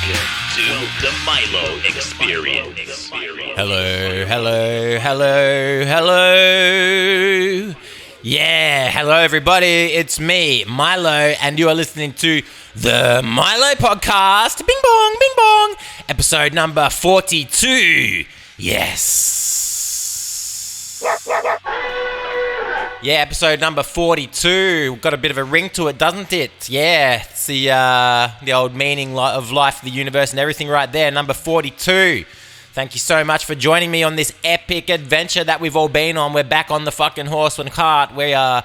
Welcome to the Milo Experience. Hello. Yeah, hello everybody. It's me, Milo, and you are listening to the Milo Podcast. Bing bong. Episode number 42. Yes. Yeah, episode number 42. Got a bit of a ring to it, doesn't it? Yeah, it's the old meaning of life, the universe, and everything right there. Number 42. Thank you so much for joining me on this epic adventure that we've all been on. We're back on the fucking horse and cart. We are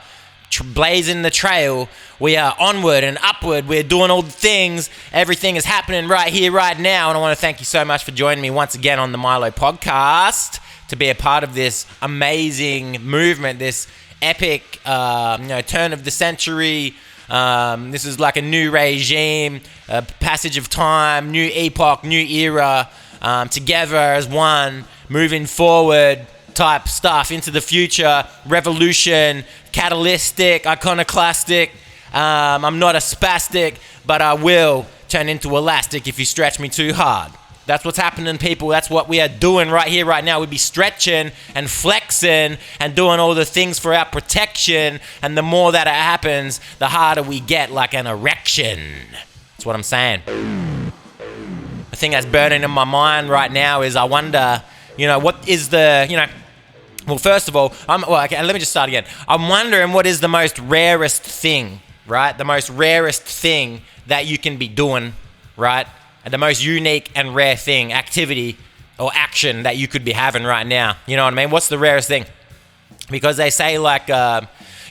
blazing the trail. We are onward and upward. We're doing all the things. Everything is happening right here, right now. And I want to thank you so much for joining me once again on the Milo Podcast to be a part of this amazing movement, this epic, turn of the century. This is like a new regime, a passage of time, new epoch, new era, together as one, moving forward type stuff into the future, revolution, catalytic, iconoclastic. I'm not a spastic, but I will turn into elastic if you stretch me too hard. That's what's happening, people. That's what we are doing right here, right now. We be stretching and flexing and doing all the things for our protection. And the more that it happens, the harder we get, like an erection. That's what I'm saying. The thing that's burning in my mind right now is I wonder, what is the, well, first of all, let me just start again. I'm wondering what is the most rarest thing, right? The most rarest thing that you can be doing, right? And the most unique and rare thing, activity or action that you could be having right now. You know what I mean? What's the rarest thing? Because they say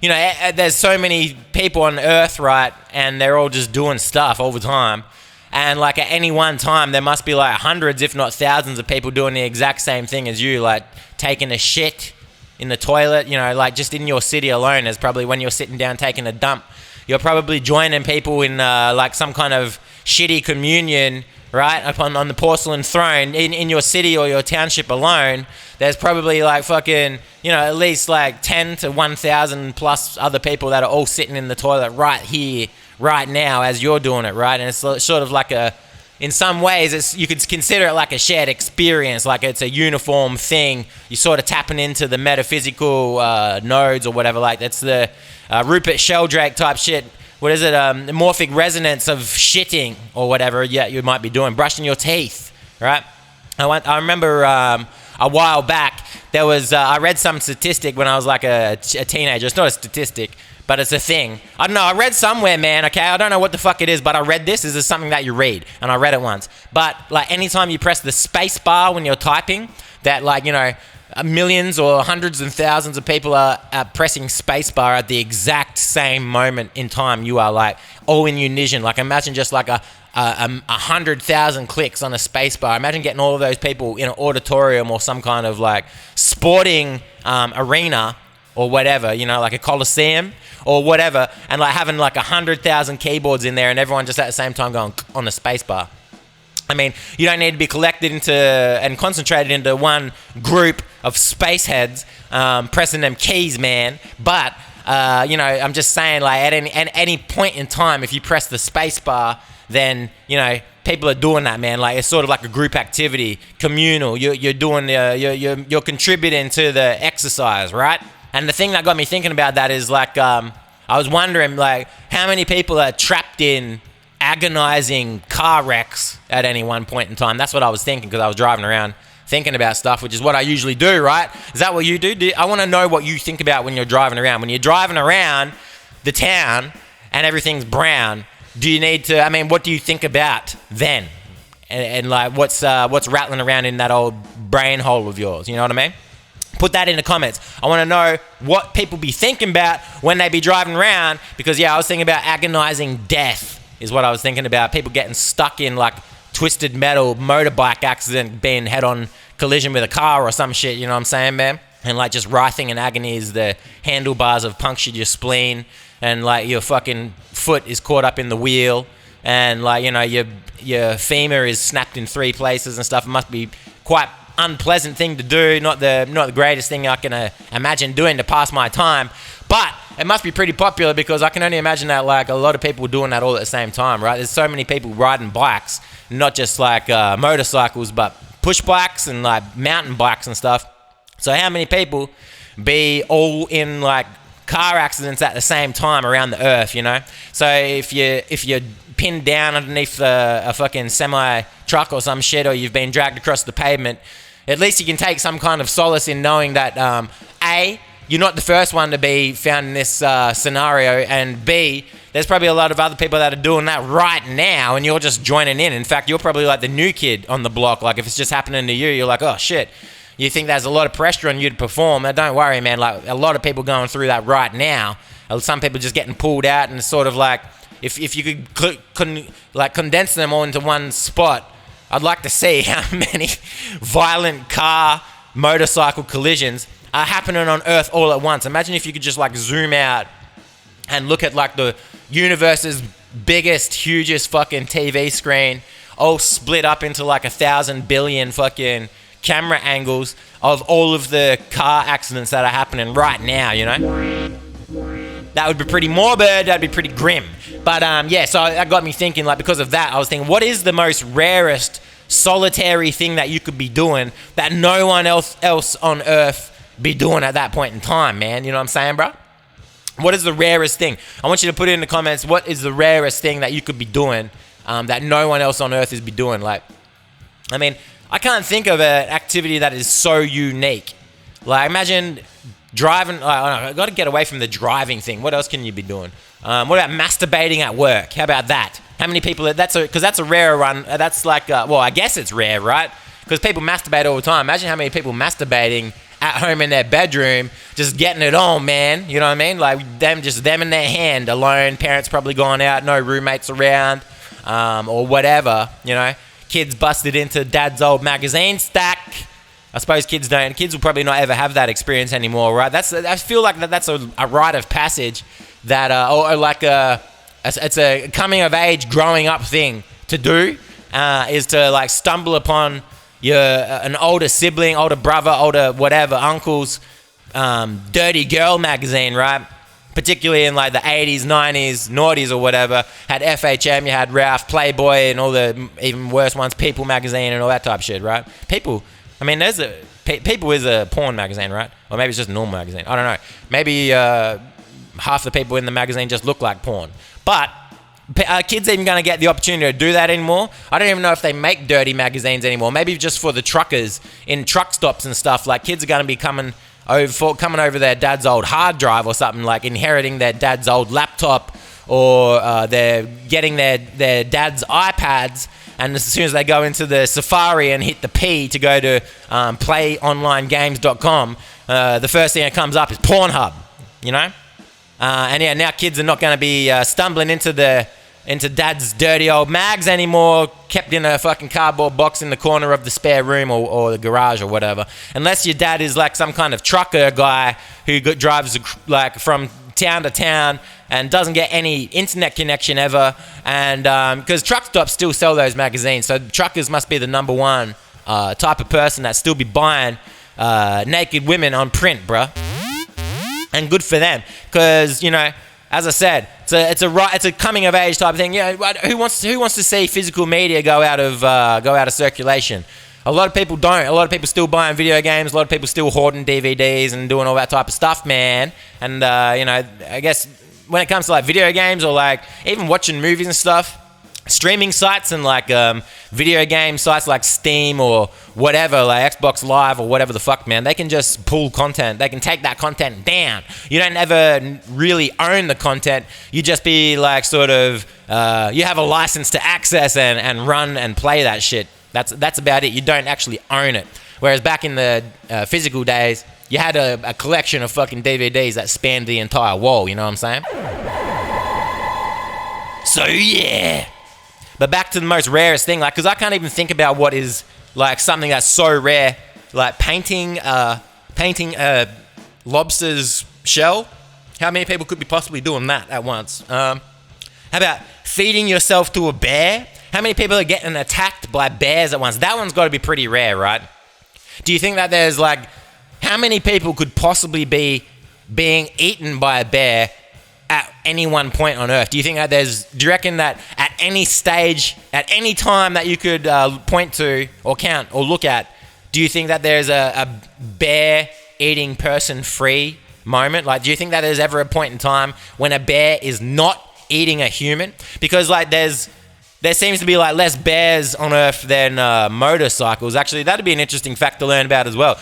there's so many people on Earth, right? And they're all just doing stuff all the time. And like at any one time, there must be like hundreds, if not thousands of people doing the exact same thing as you, like taking a shit in the toilet, like just in your city alone. There's probably when you're sitting down taking a dump, you're probably joining people in like some kind of shitty communion, right? On the porcelain throne in your city or your township alone. There's probably like fucking, at least like 10 to 1,000 plus other people that are all sitting in the toilet right here, right now as you're doing it, right? And it's sort of like in some ways, you could consider it like a shared experience, like it's a uniform thing. You're sort of tapping into the metaphysical nodes or whatever, like that's the Rupert Sheldrake type shit. What is it? Morphic resonance of shitting or whatever. Yeah, you might be doing brushing your teeth, right? I remember a while back there was I read some statistic when I was like a teenager. It's not a statistic, but it's a thing. I don't know. I read somewhere, man. Okay, I don't know what the fuck it is, but I read this. This is something that you read, and I read it once. But like anytime you press the space bar when you're typing, that millions or hundreds and thousands of people are pressing spacebar at the exact same moment in time. You are like all in unison. Like imagine just like a 100,000 clicks on a spacebar. Imagine getting all of those people in an auditorium or some kind of like sporting arena or whatever, like a coliseum or whatever, and like having like 100,000 keyboards in there and everyone just at the same time going on the spacebar. I mean, you don't need to be collected into and concentrated into one group of space heads pressing them keys, man. But, I'm just saying, like, at any point in time, if you press the space bar, then, people are doing that, man. Like, it's sort of like a group activity, communal. You're doing, you're contributing to the exercise, right? And the thing that got me thinking about that is, like, I was wondering, like, how many people are trapped in agonizing car wrecks at any one point in time. That's what I was thinking because I was driving around thinking about stuff, which is what I usually do, right? Is that what you do? I want to know what you think about when you're driving around. When you're driving around the town and everything's brown, do you need to, what do you think about then? And like what's rattling around in that old brain hole of yours? You know what I mean? Put that in the comments. I want to know what people be thinking about when they be driving around because, I was thinking about agonizing death. Is what I was thinking about. People getting stuck in like twisted metal motorbike accident, being head-on collision with a car or some shit, you know what I'm saying, man? And like just writhing in agony as the handlebars have punctured your spleen and like your fucking foot is caught up in the wheel and like, your femur is snapped in 3 places and stuff. It must be quite unpleasant thing to do. Not the greatest thing I can imagine doing to pass my time. But it must be pretty popular because I can only imagine that like a lot of people doing that all at the same time, right? There's so many people riding bikes, not just like motorcycles, but push bikes and like mountain bikes and stuff. So how many people be all in like car accidents at the same time around the earth, you know? So if you're pinned down underneath a fucking semi truck or some shit, or you've been dragged across the pavement, at least you can take some kind of solace in knowing that A, you're not the first one to be found in this scenario, and B, there's probably a lot of other people that are doing that right now, and you're just joining in. In fact, you're probably like the new kid on the block. Like if it's just happening to you, you're like, oh shit. You think there's a lot of pressure on you to perform. Now, don't worry, man. Like a lot of people going through that right now. Some people just getting pulled out, and it's sort of like if you could like condense them all into one spot, I'd like to see how many violent car motorcycle collisions are happening on Earth all at once. Imagine if you could just like zoom out and look at like the universe's biggest, hugest fucking TV screen, all split up into like 1,000 billion fucking camera angles of all of the car accidents that are happening right now, you know? That would be pretty morbid, that'd be pretty grim. But yeah, so that got me thinking, like because of that, I was thinking, what is the most rarest solitary thing that you could be doing that no one else on Earth be doing at that point in time, man? You know what I'm saying, bro? What is the rarest thing? I want you to put it in the comments, what is the rarest thing that you could be doing that no one else on Earth is be doing? Like, I mean, I can't think of an activity that is so unique. Like, imagine driving. I got to get away from the driving thing. What else can you be doing? What about masturbating at work? How about that? How many people? Because that's a rare one. That's like, well, I guess it's rare, right? Because people masturbate all the time. Imagine how many people masturbating at home in their bedroom, just getting it on, man. You know what I mean? Like them in their hand alone. Parents probably gone out, no roommates around, or whatever. You know. Kids busted into dad's old magazine stack. I suppose kids don't. Kids will probably not ever have that experience anymore, right? I feel like that's a rite of passage that, or like it's a coming of age, growing up thing to do, is to like stumble upon an older sibling, older brother, older whatever, uncle's dirty girl magazine, right? Particularly in like the 80s, 90s, noughties or whatever, had FHM, you had Ralph, Playboy, and all the even worse ones, People magazine and all that type of shit, right? People, I mean, People is a porn magazine, right? Or maybe it's just a normal magazine. I don't know. Maybe half the people in the magazine just look like porn. But are kids even going to get the opportunity to do that anymore? I don't even know if they make dirty magazines anymore. Maybe just for the truckers in truck stops and stuff. Like kids are going to be coming over their dad's old hard drive or something, like inheriting their dad's old laptop, or they're getting their dad's iPads, and as soon as they go into the Safari and hit the P to go to playonlinegames.com, the first thing that comes up is Pornhub, you know? And yeah, now kids are not going to be stumbling into dad's dirty old mags anymore, kept in a fucking cardboard box in the corner of the spare room or the garage or whatever. Unless your dad is like some kind of trucker guy who drives like from town to town and doesn't get any internet connection ever. And because truck stops still sell those magazines, so truckers must be the number one type of person that still be buying naked women on print, bruh. And good for them, because you know, as I said, it's a coming of age type of thing. Yeah, who wants to see physical media go out of circulation? A lot of people don't. A lot of people still buying video games. A lot of people still hoarding DVDs and doing all that type of stuff, man. And you know, I guess when it comes to like video games or like even watching movies and stuff, streaming sites and like video game sites like Steam or whatever, like Xbox Live or whatever the fuck, man, they can just pull content. They can take that content down. You don't ever really own the content. You just be like sort of, you have a license to access and run and play that shit. That's about it. You don't actually own it. Whereas back in the physical days, you had a collection of fucking DVDs that spanned the entire wall, you know what I'm saying? So yeah. But back to the most rarest thing, like, because I can't even think about what is like something that's so rare, like painting a lobster's shell. How many people could be possibly doing that at once? How about feeding yourself to a bear? How many people are getting attacked by bears at once? That one's got to be pretty rare, right? Do you think that there's like, how many people could possibly be being eaten by a bear at any one point on Earth? Do you reckon that at any stage, at any time that you could point to or count or look at, do you think that there's a bear eating person free moment? Like, do you think that there's ever a point in time when a bear is not eating a human? Because like there seems to be like less bears on Earth than motorcycles. Actually, that'd be an interesting fact to learn about as well.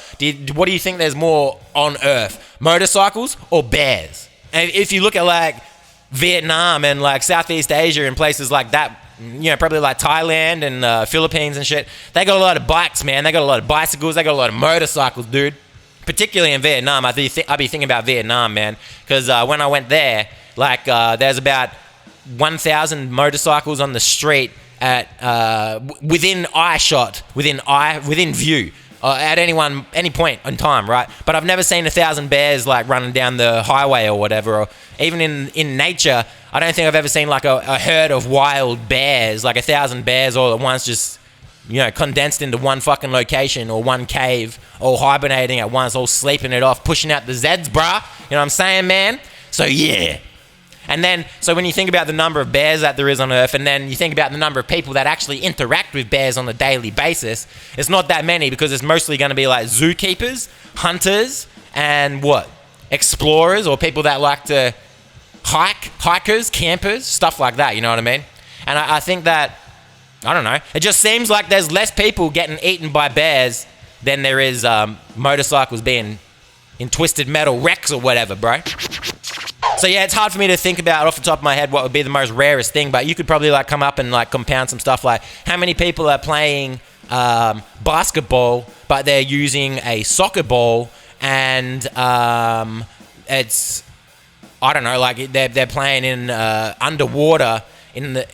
What do you think there's more on Earth, motorcycles or bears? And if you look at like Vietnam and like Southeast Asia and places like that, you know, probably like Thailand and Philippines and shit, they got a lot of bikes, man. They got a lot of bicycles. They got a lot of motorcycles, dude. Particularly in Vietnam. I'd be thinking about Vietnam, man, because when I went there, like there's about 1,000 motorcycles on the street at within eyeshot, within view. At any point in time, right? But I've never seen 1,000 bears like running down the highway or whatever. Or even in nature, I don't think I've ever seen like a herd of wild bears, like 1,000 bears all at once, just, you know, condensed into one fucking location or one cave, all hibernating at once, all sleeping it off, pushing out the Zeds, bruh. You know what I'm saying, man? So yeah. And then, so when you think about the number of bears that there is on Earth, and then you think about the number of people that actually interact with bears on a daily basis, it's not that many, because it's mostly going to be like zookeepers, hunters, and what? Explorers, or people that like to hikers, campers, stuff like that, you know what I mean? And I think that, I don't know, it just seems like there's less people getting eaten by bears than there is motorcycles being in twisted metal wrecks or whatever, bro. So yeah, it's hard for me to think about off the top of my head what would be the most rarest thing, but you could probably like come up and like compound some stuff like how many people are playing basketball but they're using a soccer ball, and it's, I don't know, like they're playing in underwater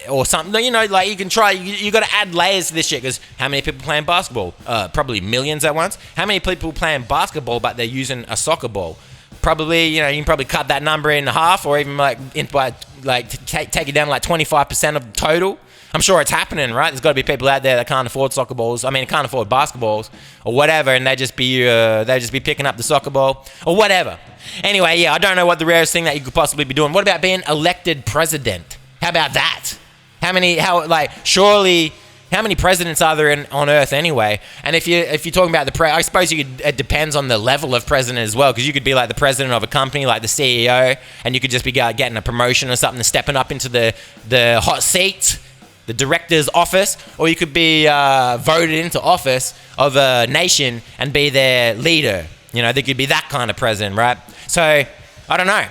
or something, you know, like you can try, you got to add layers to this shit, because how many people playing basketball? Probably millions at once. How many people playing basketball but they're using a soccer ball? Probably, you know, you can probably cut that number in half, or even like take it down to like 25% of the total. I'm sure it's happening, right? There's got to be people out there that can't afford soccer balls. I mean, can't afford basketballs or whatever, and they just be picking up the soccer ball or whatever. Anyway, yeah, I don't know what the rarest thing that you could possibly be doing. What about being elected president? How about that? Surely, how many presidents are there on Earth anyway? And if you're talking about I suppose it depends on the level of president as well, because you could be like the president of a company, like the CEO, and you could just be getting a promotion or something, stepping up into the hot seat, the director's office, or you could be voted into office of a nation and be their leader. You know, there could be that kind of president, right? So, I don't know.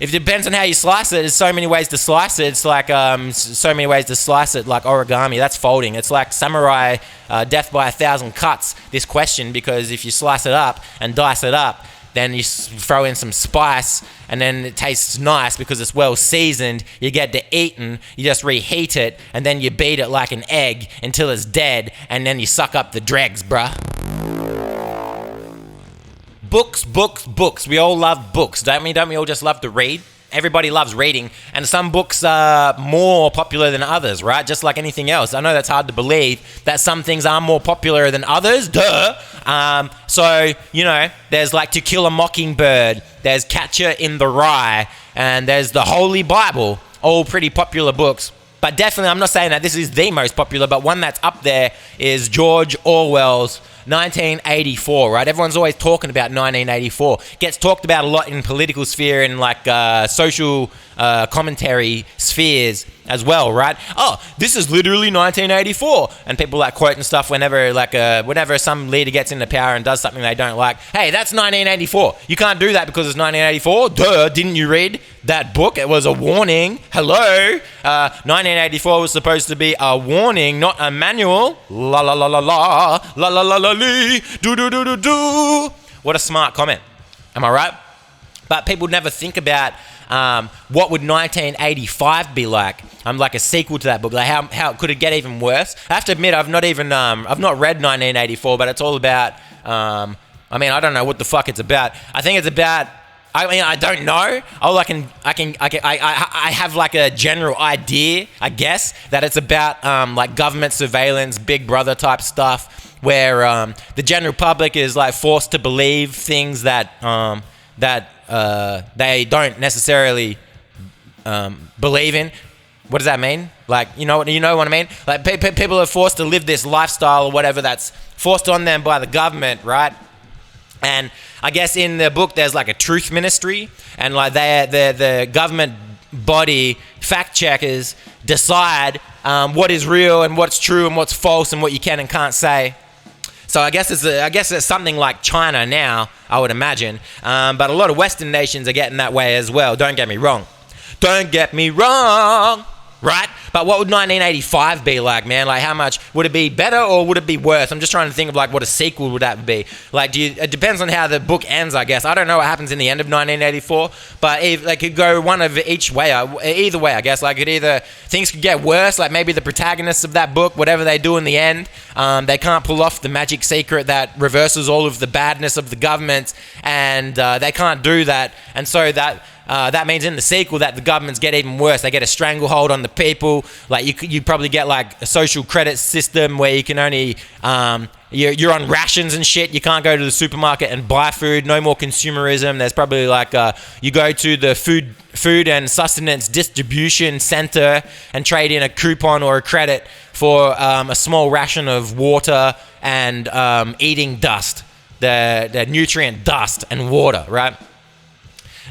If it depends on how you slice it, there's so many ways to slice it. It's like so many ways to slice it, like origami. That's folding. It's like samurai death by 1,000 cuts, this question, because if you slice it up and dice it up, then you throw in some spice, and then it tastes nice because it's well seasoned. You get to eaten, you just reheat it, and then you beat it like an egg until it's dead, and then you suck up the dregs, bruh. Books. We all love books, don't we? Don't we all just love to read? Everybody loves reading, and some books are more popular than others, right? Just like anything else. I know that's hard to believe, that some things are more popular than others. Duh! So, you know, there's like To Kill a Mockingbird, there's Catcher in the Rye, and there's the Holy Bible. All pretty popular books. But definitely, I'm not saying that this is the most popular, but one that's up there is George Orwell's 1984, right? Everyone's always talking about 1984. Gets talked about a lot in political sphere and like social commentary spheres as well, right? Oh, this is literally 1984, and people like quoting stuff whenever some leader gets into power and does something they don't like. Hey, that's 1984. You can't do that because it's 1984. Duh! Didn't you read that book? It was a warning. Hello. 1984 was supposed to be a warning, not a manual. La la la la la la la la la lee. Do do do do do. What a smart comment. Am I right? But people never think about what would 1985 be like? Like a sequel to that book. Like how could it get even worse? I have to admit, I've not read 1984, but it's all about. I don't know what the fuck it's about. I think it's about. I don't know. I have like a general idea, I guess, that it's about like government surveillance, Big Brother type stuff, where the general public is like forced to believe things that that they don't necessarily believe in. What does that mean? Like, you know what I mean? Like, people are forced to live this lifestyle or whatever that's forced on them by the government, right? And I guess in the book there's like a truth ministry, and like the government body fact checkers decide what is real and what's true and what's false and what you can and can't say. So I guess it's something like China now, I would imagine. But a lot of Western nations are getting that way as well. Don't get me wrong. Right? But what would 1985 be like, man? Like, how much would it be better or would it be worse? I'm just trying to think of like what a sequel would that be. Like, it depends on how the book ends, I guess. I don't know what happens in the end of 1984, but it could go one of each way. Either way, I guess. Like, things could get worse. Like, maybe the protagonists of that book, whatever they do in the end, they can't pull off the magic secret that reverses all of the badness of the government, and they can't do that. And so that means in the sequel that the governments get even worse. They get a stranglehold on the people. Like, you probably get like a social credit system where you can only you're on rations and shit. You can't go to the supermarket and buy food. No more consumerism. There's probably like you go to the food and sustenance distribution center and trade in a coupon or a credit for a small ration of water and eating dust, the nutrient dust and water, right?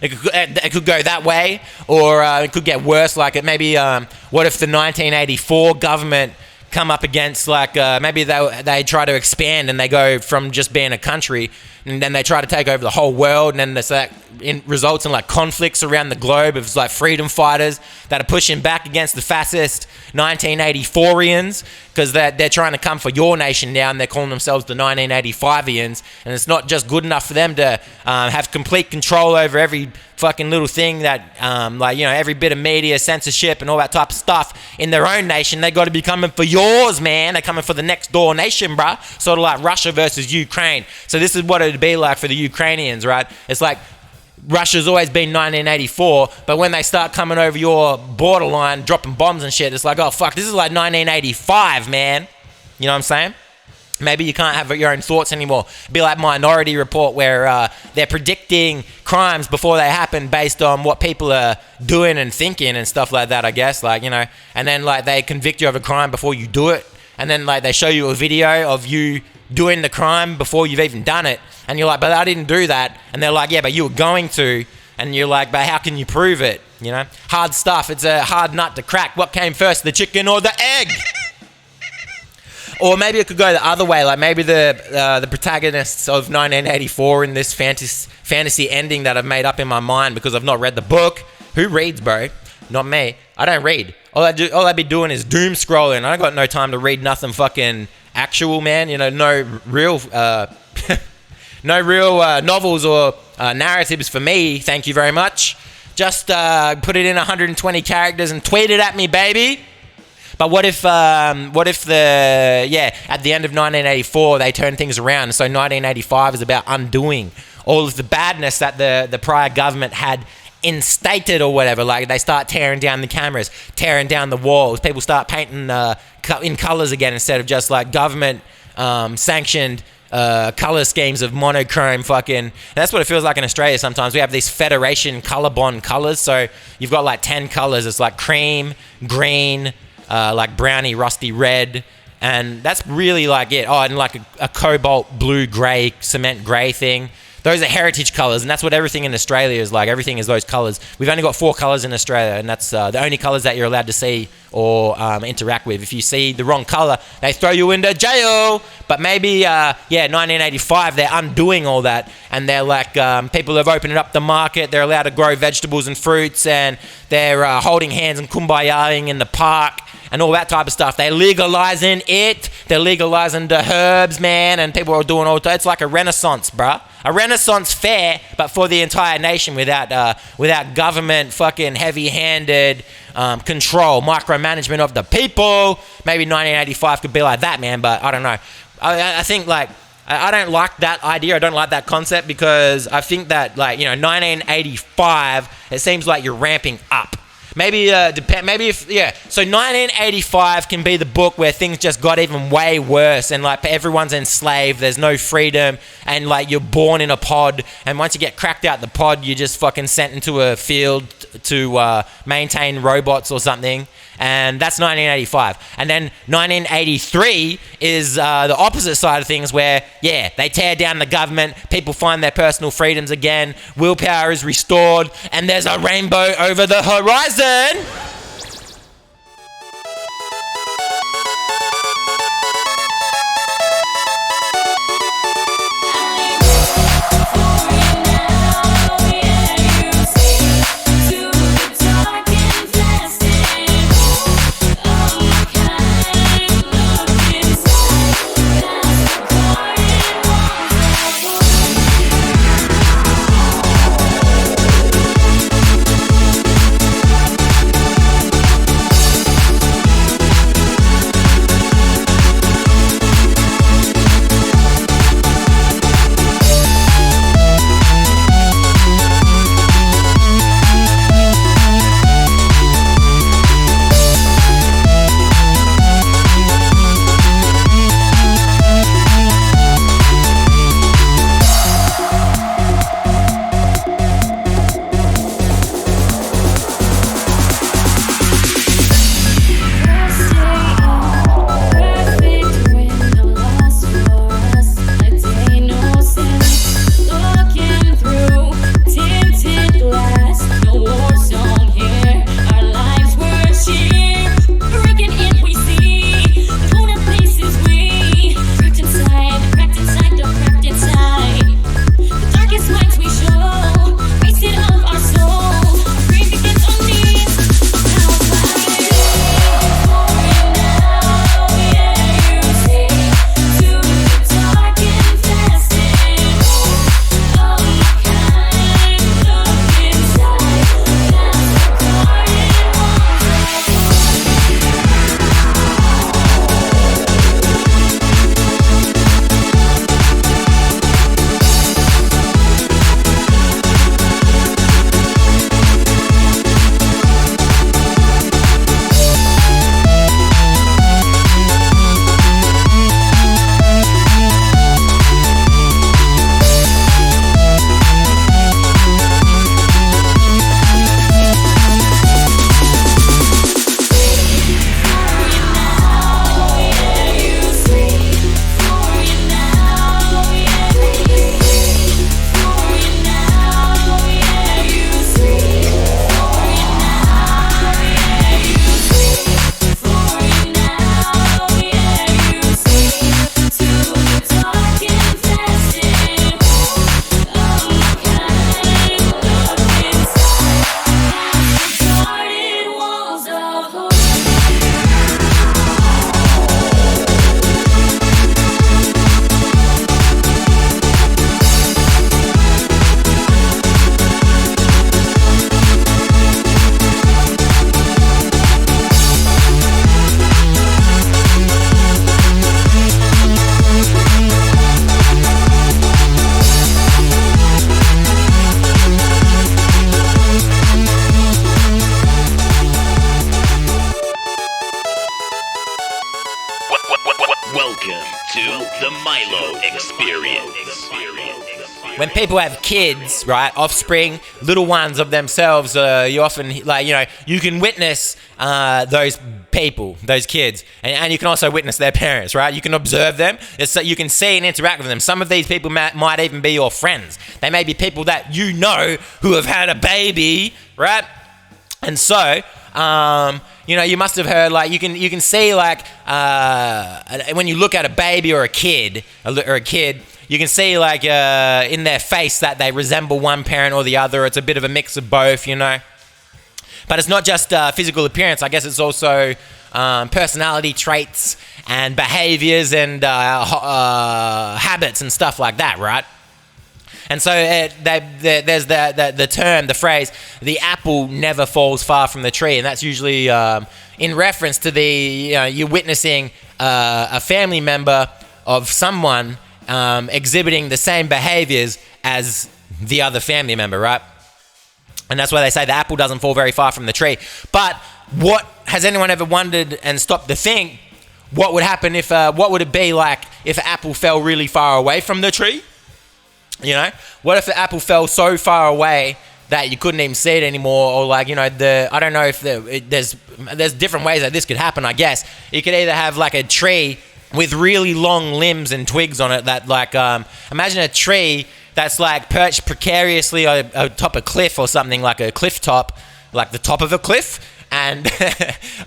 It could go that way, or it could get worse. Like, what if the 1984 government come up against, like, maybe they try to expand and they go from just being a country, and then they try to take over the whole world, and then it results in like conflicts around the globe of like freedom fighters that are pushing back against the fascist 1984ians, because they're trying to come for your nation now, and they're calling themselves the 1985ians, and it's not just good enough for them to have complete control over every fucking little thing that every bit of media, censorship and all that type of stuff in their own nation. They got to be coming for yours, man. They're coming for the next door nation, bruh. Sort of like Russia versus Ukraine. So this is what it'd be like for the Ukrainians, right? It's like Russia's always been 1984, but when they start coming over your borderline, dropping bombs and shit, it's like, oh fuck, this is like 1985, man. You know what I'm saying? Maybe you can't have your own thoughts anymore. It'd be like Minority Report, where they're predicting crimes before they happen based on what people are doing and thinking and stuff like that, I guess. Like, and then like they convict you of a crime before you do it, and then like they show you a video of you doing the crime before you've even done it, and you're like, but I didn't do that. And they're like, yeah, but you were going to. And you're like, but how can you prove it? Hard stuff. It's a hard nut to crack. What came first, the chicken or the egg? Or maybe it could go the other way. Like, maybe the protagonists of 1984 in this fantasy ending that I've made up in my mind because I've not read the book. Who reads, bro? Not me. I don't read. All I'd be doing is doom scrolling. I got no time to read nothing fucking actual, man. No real novels or narratives for me. Thank you very much. Just put it in 120 characters and tweet it at me, baby. But what if at the end of 1984 they turn things around, and so 1985 is about undoing all of the badness that the prior government had instated or whatever. Like, they start tearing down the cameras, tearing down the walls. People start painting in colors again instead of just like government sanctioned color schemes of monochrome fucking. That's what it feels like in Australia sometimes. We have these federation color bond colors. So you've got like 10 colors. It's like cream, green, like browny, rusty red, and that's really like it. Oh, and like a cobalt blue, grey, cement grey thing. Those are heritage colours, and that's what everything in Australia is like. Everything is those colours. We've only got 4 colours in Australia, and that's the only colours that you're allowed to see or interact with. If you see the wrong colour, they throw you into jail. But maybe, 1985, they're undoing all that, and they're like, people have opened up the market. They're allowed to grow vegetables and fruits, and they're holding hands and kumbayaing in the park and all that type of stuff. They're legalizing it. They're legalizing the herbs, man, and people are doing all that. It's like a renaissance, bruh. A renaissance fair, but for the entire nation without government fucking heavy-handed control, micromanagement of the people. Maybe 1985 could be like that, man, but I don't know. I think, like, I don't like that idea. I don't like that concept because I think that, like, 1985, it seems like you're ramping up. Maybe maybe if So 1985 can be the book where things just got even way worse, and like everyone's enslaved. There's no freedom, and like you're born in a pod, and once you get cracked out the pod, you're just fucking sent into a field to maintain robots or something. And that's 1985. And then 1983 is the opposite side of things where, they tear down the government, people find their personal freedoms again, willpower is restored, and there's a rainbow over the horizon. Welcome to the Milo Experience. When people have kids, right, offspring, little ones of themselves, you often, you can witness those people, those kids, and you can also witness their parents, right? You can observe them, so you can see and interact with them. Some of these people might even be your friends. They may be people that you know who have had a baby, right? And so, you must have heard, you can see, when you look at a baby or a kid, you can see, in their face that they resemble one parent or the other. It's a bit of a mix of both, But it's not just physical appearance. I guess it's also personality traits and behaviors and habits and stuff like that, right? And so there's the term, the phrase, the apple never falls far from the tree. And that's usually in reference to you're witnessing a family member of someone exhibiting the same behaviors as the other family member, right? And that's why they say the apple doesn't fall very far from the tree. But what has anyone ever wondered and stopped to think, what would happen if, what would it be like if an apple fell really far away from the tree? You know, what if the apple fell so far away that you couldn't even see it anymore? Or like, you know, I don't know if there's different ways that this could happen, I guess. You could either have like a tree with really long limbs and twigs on it that like, imagine a tree that's like perched precariously atop a cliff or something, like a cliff top, like the top of a cliff, and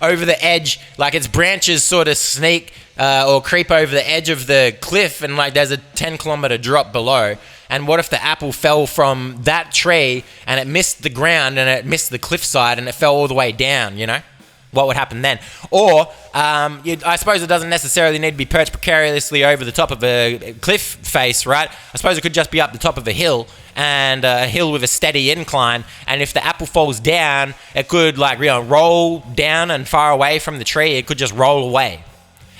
over the edge, like its branches sort of sneak or creep over the edge of the cliff, and like there's a 10-kilometer drop below. And what if the apple fell from that tree and it missed the ground and it missed the cliffside and it fell all the way down, you know? What would happen then? Or I suppose it doesn't necessarily need to be perched precariously over the top of a cliff face, right? I suppose it could just be up the top of a hill, and a hill with a steady incline. And if the apple falls down, it could like, you know, roll down and far away from the tree. It could just roll away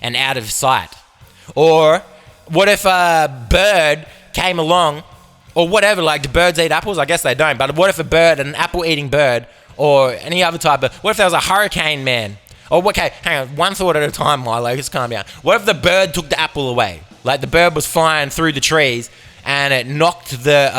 and out of sight. Or what if a bird came along, or whatever, like, do birds eat apples? I guess they don't. But what if a bird, an apple-eating bird, or any other type of, what if there was a hurricane, man? Or, okay, hang on, one thought at a time, Milo, just calm down. What if the bird took the apple away? Like, the bird was flying through the trees, and it knocked the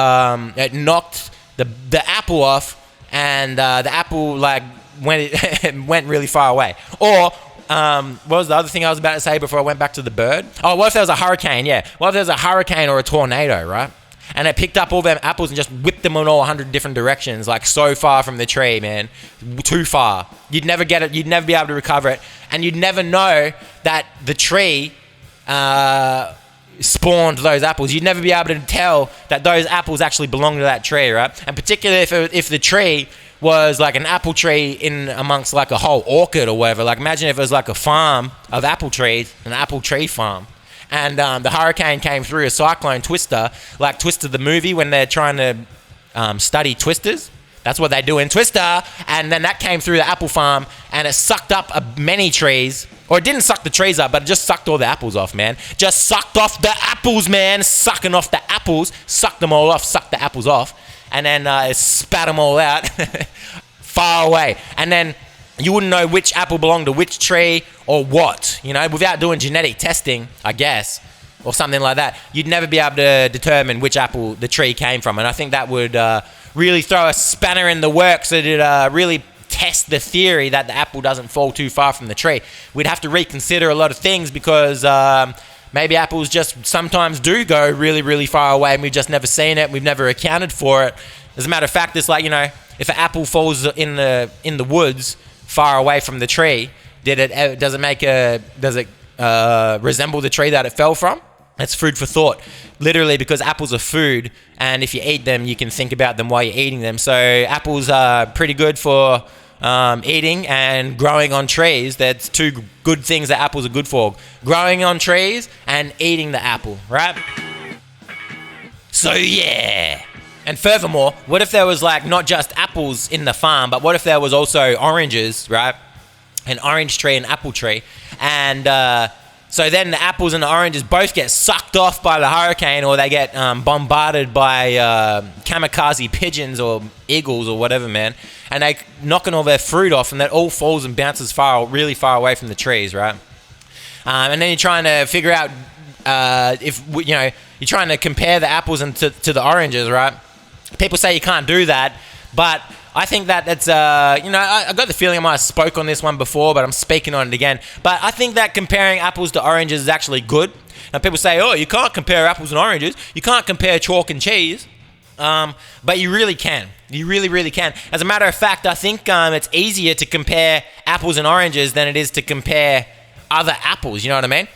apple off, and the apple, like, went really far away. Or, what was the other thing I was about to say before I went back to the bird? Oh, what if there was a hurricane? Yeah. What if there was a hurricane or a tornado, right? And it picked up all them apples and just whipped them in all 100 different directions, like so far from the tree, man. Too far. You'd never get it. You'd never be able to recover it. And you'd never know that the tree spawned those apples. You'd never be able to tell that those apples actually belong to that tree, right? And particularly if the tree was like an apple tree in amongst like a whole orchard or whatever. Like, imagine if it was like a farm of apple trees, an apple tree farm. And the hurricane came through, a cyclone Twister, like Twister the movie when they're trying to study twisters. That's what they do in Twister. And then that came through the apple farm, and it sucked up many trees. Or it didn't suck the trees up, but it just sucked all the apples off, man. Just sucked off the apples, man. Sucking off the apples. Sucked them all off, sucked the apples off. And then it spat them all out far away. And then you wouldn't know which apple belonged to which tree or what, you know, without doing genetic testing, I guess, or something like that. You'd never be able to determine which apple the tree came from. And I think that would really throw a spanner in the works. It'd really test the theory that the apple doesn't fall too far from the tree. We'd have to reconsider a lot of things because maybe apples just sometimes do go really, really far away and we've just never seen it. We've never accounted for it. As a matter of fact, it's like, you know, if an apple falls in the woods far away from the tree, does it resemble the tree that it fell from? It's food for thought, literally, because apples are food, and if you eat them, you can think about them while you're eating them. So apples are pretty good for eating and growing on trees. That's two good things that apples are good for: growing on trees and eating the apple, right? So yeah. And furthermore, what if there was like not just apples in the farm, but what if there was also oranges, right? An orange tree, an apple tree. And so then the apples and the oranges both get sucked off by the hurricane, or they get bombarded by kamikaze pigeons or eagles or whatever, man. And they knocking all their fruit off, and that all falls and bounces really far away from the trees, right? And then you're trying to figure out if, you know, you're trying to compare the apples to the oranges, right? People say you can't do that, but I think that it's, you know, I got the feeling I might have spoke on this one before, but I'm speaking on it again. But I think that comparing apples to oranges is actually good. Now, people say, oh, you can't compare apples and oranges. You can't compare chalk and cheese. But you really can. You really, really can. As a matter of fact, I think it's easier to compare apples and oranges than it is to compare other apples, you know what I mean?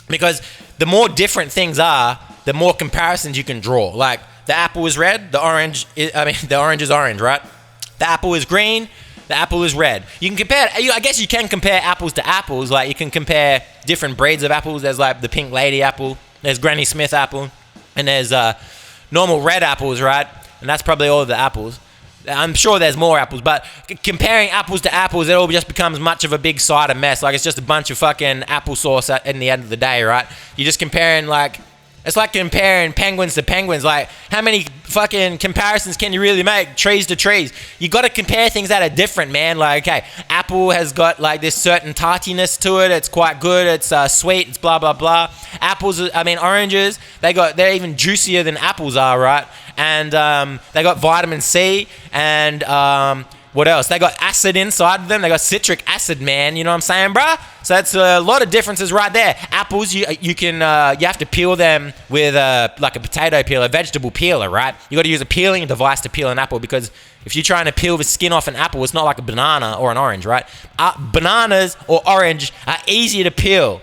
Because the more different things are, the more comparisons you can draw. Like, the apple is red, the orange is orange, right? The apple is green, the apple is red. You can compare, I guess you can compare apples to apples. Like, you can compare different breeds of apples. There's like the Pink Lady apple, there's Granny Smith apple, and there's normal red apples, right? And that's probably all of the apples. I'm sure there's more apples, but comparing apples to apples, it all just becomes much of a big cider mess. Like, it's just a bunch of fucking applesauce in the end of the day, right? You're just comparing, like, It's like comparing penguins to penguins. Like, how many fucking comparisons can you really make? Trees to trees. You got to compare things that are different, man. Like, okay, apple has got like this certain tartiness to it. It's quite good. It's sweet. It's blah blah blah. Oranges. They're even juicier than apples are, right? And they got vitamin C and what else? They got acid inside of them. They got citric acid, man. You know what I'm saying, bruh? So that's a lot of differences right there. Apples, you have to peel them with like a potato peeler, a vegetable peeler, right? You got to use a peeling device to peel an apple, because if you're trying to peel the skin off an apple, it's not like a banana or an orange, right? Bananas or orange are easier to peel.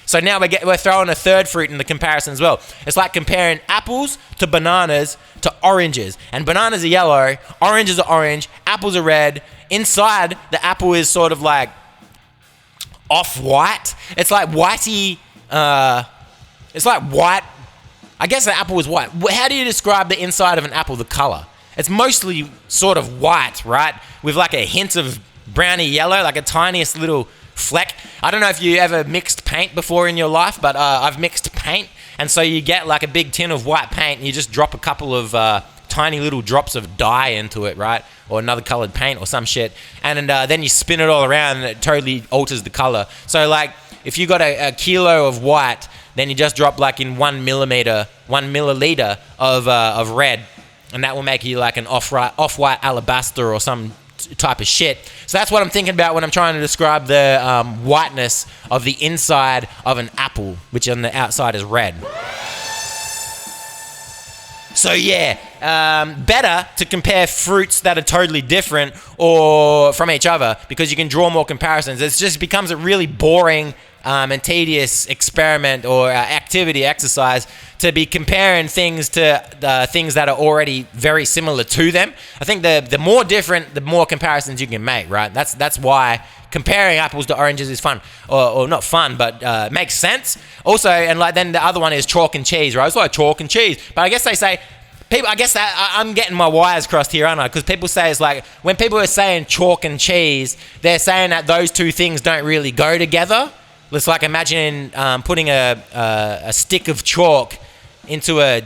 So now we're throwing a third fruit in the comparison as well. It's like comparing apples to bananas to oranges. And bananas are yellow, oranges are orange, apples are red. Inside, the apple is sort of like off-white. It's like whitey, it's like white. I guess the apple is white. How do you describe the inside of an apple, the color? It's mostly sort of white, right? With like a hint of browny yellow, like a tiniest little fleck. I don't know if you ever mixed paint before in your life, but I've mixed paint, and so you get like a big tin of white paint and you just drop a couple of tiny little drops of dye into it, right? Or another colored paint or some shit, and then you spin it all around and it totally alters the color. So like if you got a kilo of white, then you just drop like in 1 milliliter of red, and that will make you like an off-white alabaster or some type of shit. So that's what I'm thinking about when I'm trying to describe the whiteness of the inside of an apple, which on the outside is red. So yeah, better to compare fruits that are totally different or from each other, because you can draw more comparisons. It just becomes a really boring and tedious experiment or exercise to be comparing things to things that are already very similar to them. I think the more different, the more comparisons you can make, right? That's why comparing apples to oranges is fun, or not fun, but makes sense. Also, and like then the other one is chalk and cheese, right? It's like chalk and cheese, but I guess they say people. I guess that I'm getting my wires crossed here, aren't I? Because people say it's like when people are saying chalk and cheese, they're saying that those two things don't really go together. It's like imagining putting a stick of chalk into a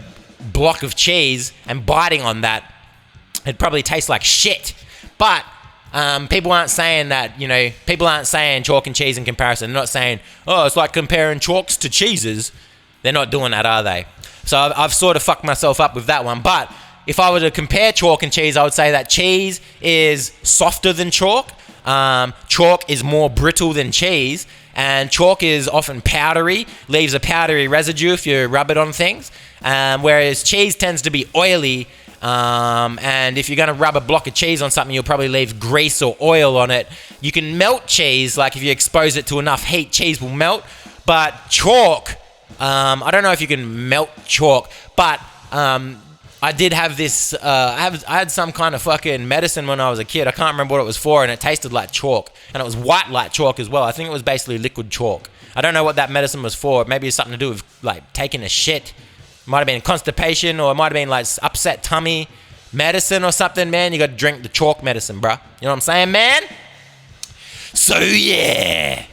block of cheese and biting on that. It'd probably taste like shit. But people aren't saying that, you know, people aren't saying chalk and cheese in comparison. They're not saying, oh, it's like comparing chalks to cheeses. They're not doing that, are they? So I've sort of fucked myself up with that one. But if I were to compare chalk and cheese, I would say that cheese is softer than chalk. Chalk is more brittle than cheese. And chalk is often powdery, leaves a powdery residue if you rub it on things. Whereas cheese tends to be oily. And if you're going to rub a block of cheese on something, you'll probably leave grease or oil on it. You can melt cheese, like if you expose it to enough heat, cheese will melt. But chalk, I don't know if you can melt chalk, but I did have this, I had some kind of fucking medicine when I was a kid. I can't remember what it was for, and it tasted like chalk. And it was white like chalk as well. I think it was basically liquid chalk. I don't know what that medicine was for. Maybe it's something to do with like taking a shit. Might have been constipation, or it might have been like upset tummy medicine or something, man. You got to drink the chalk medicine, bruh. You know what I'm saying, man? So yeah.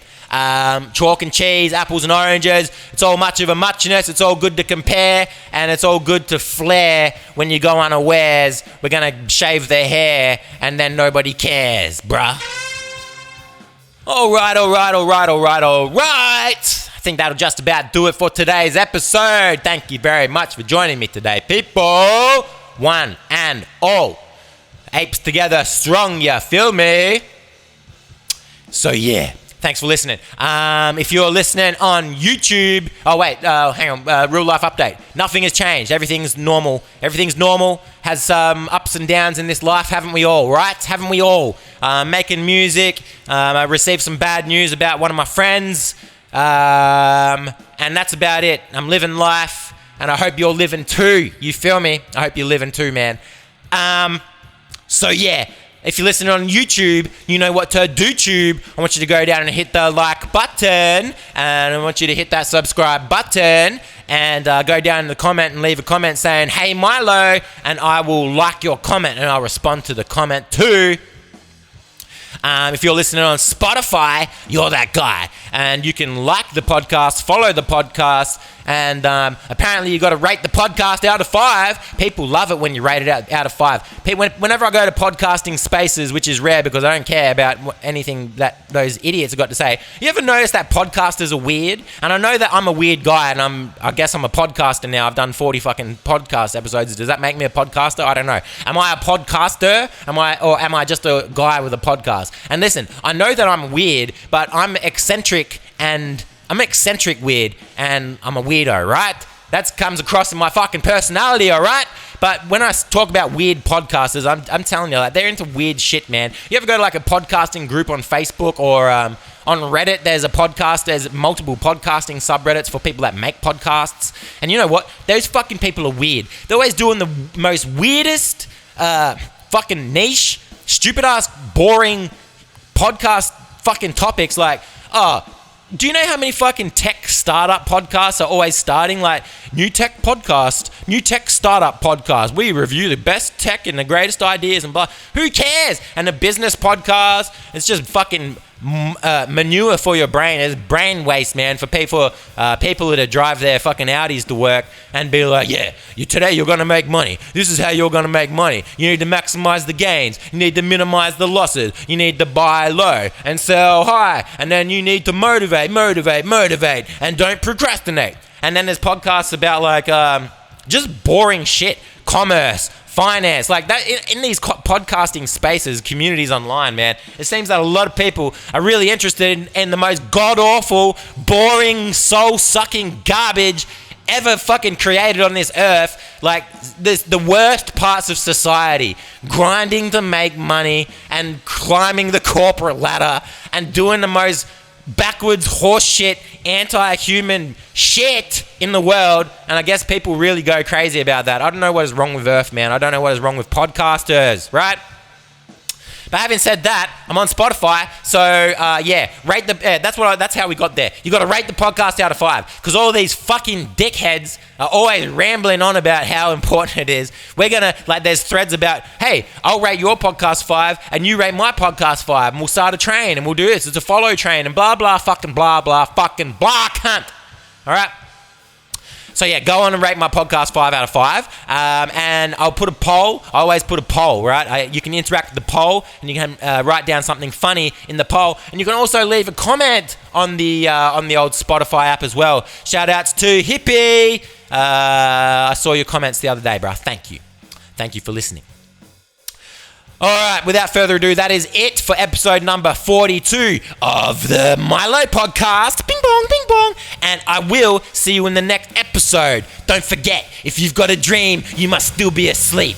Chalk and cheese, apples and oranges, it's all much of a muchness. It's all good to compare, and it's all good to flare when you go unawares. We're gonna shave their hair and then nobody cares, bruh. Alright. I think that'll just about do it for today's episode. Thank you very much for joining me today, people. One and all. Apes together strong, you feel me? So yeah. Thanks for listening. If you're listening on YouTube, hang on, real life update. Nothing has changed. Everything's normal. Has some ups and downs in this life, haven't we all, right? Haven't we all? Making music. I received some bad news about one of my friends. And that's about it. I'm living life, and I hope you're living too. You feel me? I hope you're living too, man. So yeah. If you're listening on YouTube, you know what to do, tube. I want you to go down and hit the like button, and I want you to hit that subscribe button, and go down in the comment and leave a comment saying, hey Milo, and I will like your comment and I'll respond to the comment too. If you're listening on Spotify, you're that guy. And you can like the podcast, follow the podcast, and apparently you got to rate the podcast out of 5. People love it when you rate it out of 5. Whenever I go to podcasting spaces, which is rare because I don't care about anything that those idiots have got to say, you ever notice that podcasters are weird? And I know that I'm a weird guy, and I guess I'm a podcaster now. I've done 40 fucking podcast episodes. Does that make me a podcaster? I don't know. Am I a podcaster? Am I just a guy with a podcast? And listen, I know that I'm weird, but I'm eccentric weird, and I'm a weirdo, right? That comes across in my fucking personality, all right? But when I talk about weird podcasters, I'm telling you, like, they're into weird shit, man. You ever go to like a podcasting group on Facebook or on Reddit? There's multiple podcasting subreddits for people that make podcasts. And you know what? Those fucking people are weird. They're always doing the most weirdest, fucking niche, stupid ass, boring podcast fucking topics. Like, do you know how many fucking tech startup podcasts are always starting? Like, new tech startup podcast. We review the best tech and the greatest ideas and blah. Who cares? And a business podcast, it's just fucking manure for your brain. It's brain waste, man, for people that drive their fucking Audis to work and be like, yeah, today you're going to make money. This is how you're going to make money. You need to maximize the gains. You need to minimize the losses. You need to buy low and sell high. And then you need to motivate, and don't procrastinate. And then there's podcasts about like just boring shit, commerce, finance, like that. In these podcasting spaces, communities online, man, it seems that a lot of people are really interested in the most god-awful, boring, soul-sucking garbage ever fucking created on this earth. Like the worst parts of society, grinding to make money and climbing the corporate ladder and doing the most backwards horseshit, anti-human shit in the world. And I guess people really go crazy about that. I don't know what is wrong with Earth, man. I don't know what is wrong with podcasters, right? But having said that, I'm on Spotify, so rate the. That's how we got there. You got to rate the podcast out of 5 because all these fucking dickheads are always rambling on about how important it is. We're gonna there's threads about, hey, I'll rate your podcast 5 and you rate my podcast 5, and we'll start a train and we'll do this. It's a follow train and blah blah fucking blah blah fucking blah cunt. All right. So yeah, go on and rate my podcast 5 out of 5. And I'll put a poll. I always put a poll, right? You can interact with the poll, and you can write down something funny in the poll. And you can also leave a comment on the old Spotify app as well. Shout outs to Hippie. I saw your comments the other day, bro. Thank you. Thank you for listening. All right, without further ado, that is it for episode number 42 of the Milo Podcast. Bing bong, bing bong. And I will see you in the next episode. Don't forget, if you've got a dream, you must still be asleep.